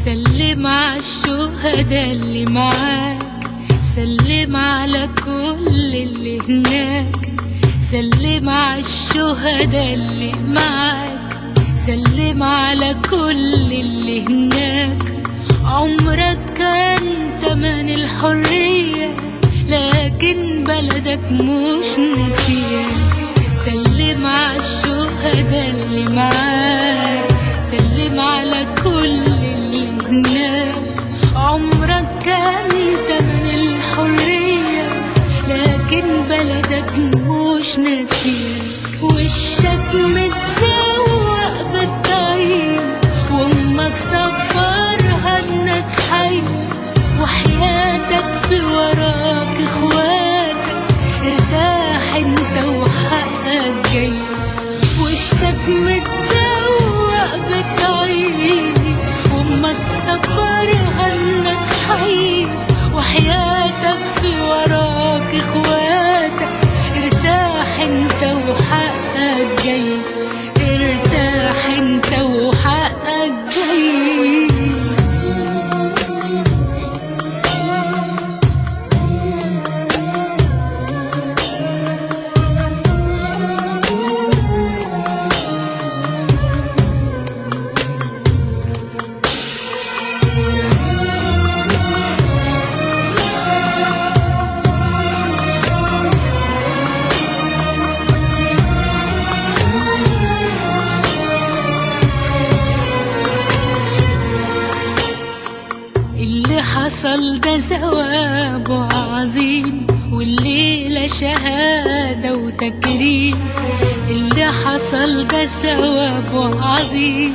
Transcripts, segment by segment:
سلم على الشهداء اللي معاك، سلم على كل اللي هناك، سلم على الشهداء اللي معاك، سلم على كل اللي هناك. عمرك كان تمن الحرية، لكن بلدك مش ناسياك. سلم على الشهداء اللي معاك، سلم على كل اللي هناك. عمرك كان تمن الحرية، لكن بلدك مش ناسياك. وشك متسوق بالطريق، وامك صبرها انك حي، وحياتك في وراك اخواتك. ارتاح انت وحقك جاي. وشك متسوق بالطريق، وامك صبرها انك حي، وحياتك في وراك اخواتك. ارتاح انت وحقك جاي، ارتاح انت وحقك جاي. اللي حصل ده ثوابه عظيم، والليلة شهادة وتكريم. اللي حصل ده ثوابه عظيم،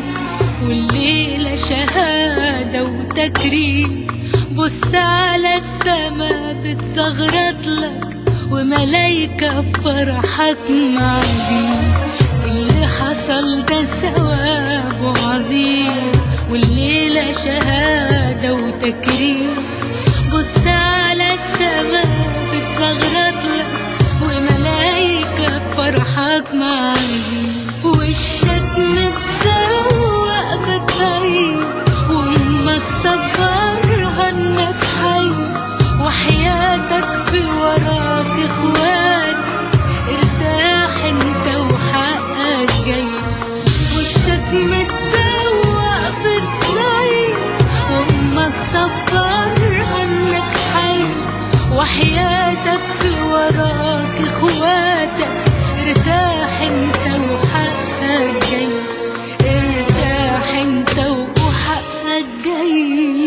والليلة شهادة وتكريم. بص على السما بتزغرط لك، وملايكة فرحك معدين. اللي حصل ده ثوابه عظيم، والليلة شهادة وتكريم. بص على السما بتزغرط لك، وملايكة فرحك معاك. وشك متسوق بالطريق، وامك صبرها انك حي، وحياتك في وراك اخوات. ارتاح انت وحقك جاي. وشك متسوق بالطريق، وامك صبرها انك حي، وحياتك في وراك اخواتك. ارتاح انت وحقك جاي، ارتاح انت وحقك جاي.